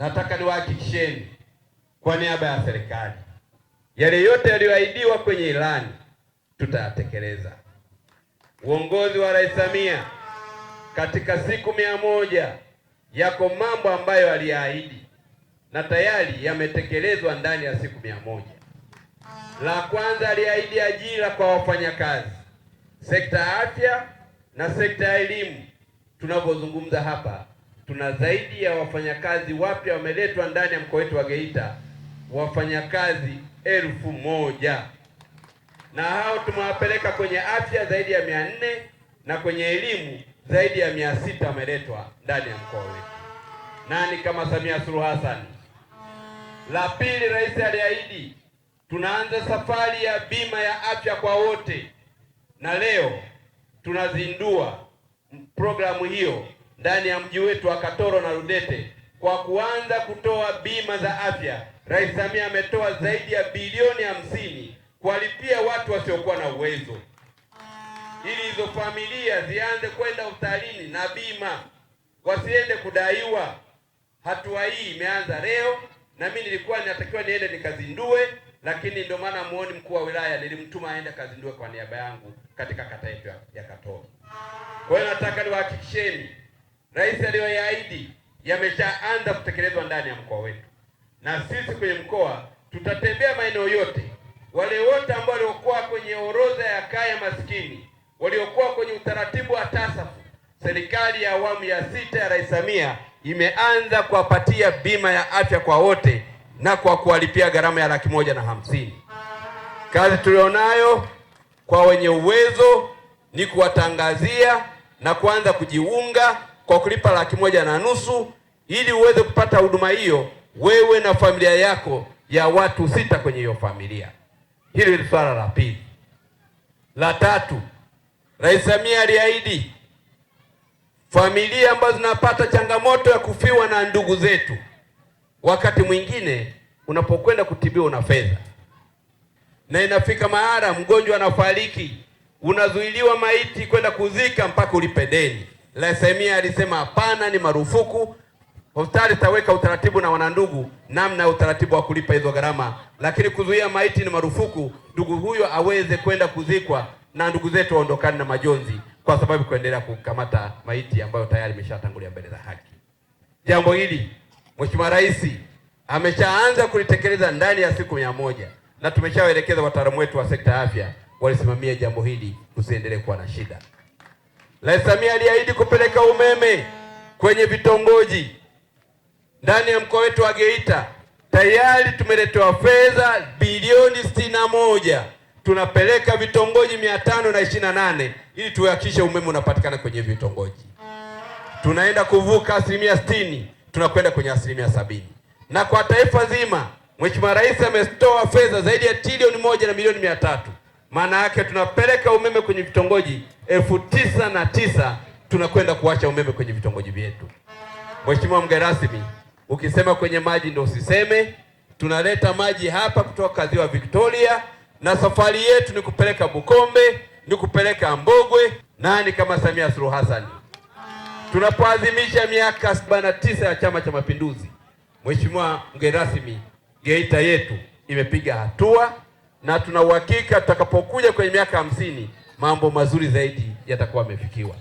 nataka niwahakikisheni kwa niaba ya serikali, yale yote yaliyoahidiwa kwenye ilani tutayatekeleza. Uongozi wa Rais Samia katika siku 100 yako mambo ambayo aliyaahidi na tayari yametekelezwa ndani ya siku 100. La kwanza, aliahidi ajira kwa wafanyakazi sekta ya afya na sekta ya elimu. Tunapozungumza hapa, tuna zaidi ya wafanyakazi wapya wameletwa ndani ya mkoa wetu wa Geita, wafanyakazi 1000, na hao tumewapeleka kwenye afya zaidi ya 400 na kwenye elimu zaidi ya 600 wameletwa ndani ya mkoa wetu. Nani kama Samia Suluhu Hassan? La pili, rais aliahidi tunaanza safari ya bima ya afya kwa wote, na leo tunazindua programu hiyo ndani ya mji wetu wa Katoro na Rudete. Kwa kuanza kutoa bima za afya, Rais Samia ametoa zaidi ya bilioni 50 kuwalipia watu wasiokuwa na uwezo, ili hizo familia zianze kwenda hospitalini na bima, wasiende kudaiwa. Hatua hii imeanza leo, na mimi nilikuwa ninatakiwa niende nikazindue, lakini ndio maana muone mkuu wa wilaya nilimtuma aende kazindue kwa niaba yangu katika kata yetu ya Katoro. Kwa hiyo nataka niwahakikisheni, rais aliyoyaahidi yameshaanza kutekelezwa ndani ya mkoa wetu, na sisi kwenye mkoa tutatembea maeneo yote. Wale wote ambao waliokuwa kwenye orodha ya kaya maskini, waliokuwa kwenye utaratibu wa tasafu, serikali ya awamu ya 6 ya Rais Samia imeanza kuwapatia bima ya afya kwa wote na kwa kuwalipia gharama ya $150,000. Kazi tulionayo kwa wenye uwezo ni kuwatangazia na kuanza kujiunga kwa kulipa $150,000 ili uweze kupata huduma hiyo, wewe na familia yako ya watu 6 kwenye hiyo familia. Hili ni swala la pili. La tatu, Rais Samia aliahidi familia ambazo zinapata changamoto ya kufiwa na ndugu zetu. Wakati mwingine unapokwenda kutibiwa una fedha, na inafika mahali mgonjwa anafariki, unazuiliwa maiti kwenda kuzika mpaka ulipe deni. Rais Samia alisema hapana, ni marufuku. Hospitali taweka utaratibu na wanandugu namna ya utaratibu wa kulipa hizo gharama, lakini kuzuia maiti ni marufuku. Ndugu huyo aweze kwenda kuzikwa na ndugu zetu waondokane na majonzi kwa sababu kuendelea kukamata maiti ambayo tayari imeshatangulia mbele za haki. Jambo hili Mheshimiwa Rais ameshaanza kulitekeleza ndani ya siku 100, na tumeshawaelekeza wataalamu wetu wa sekta ya afya walisimamia jambo hili tusiendelee kuwa na shida. Rais Samia aliahidi kupeleka umeme kwenye vitongoji ndani ya mkoa wetu wa Geita. Tayari tumeletewa fedha bilioni 61, tunapeleka vitongoji 528 ili tuhakikishe umeme unapatikana kwenye vitongoji. Tunaenda kuvuka 60%, tunakwenda kwenye 70%. Na kwa taifa zima Mheshimiwa Rais ametoa fedha zaidi ya trilioni 1 na milioni 300. Maana yake tunapeleka umeme kwenye vitongoji 9,009, tunakwenda kuacha umeme kwenye vitongoji vyetu. Mheshimiwa mgeni rasmi, ukisema kwenye maji ndio usiseme. Tunaleta maji hapa kutoka Ziwa Victoria, na safari yetu ni kupeleka Bukombe, ni kupeleka Mbogwe. Nani kama Samia Suluhu Hassan? Tunapoadhimisha miaka 79 ya Chama cha Mapinduzi, Mheshimiwa mgeni rasmi, Geita yetu imepiga hatua, na tuna uhakika tutakapokuja kwenye miaka 50 mambo mazuri zaidi yatakuwa yamefikiwa.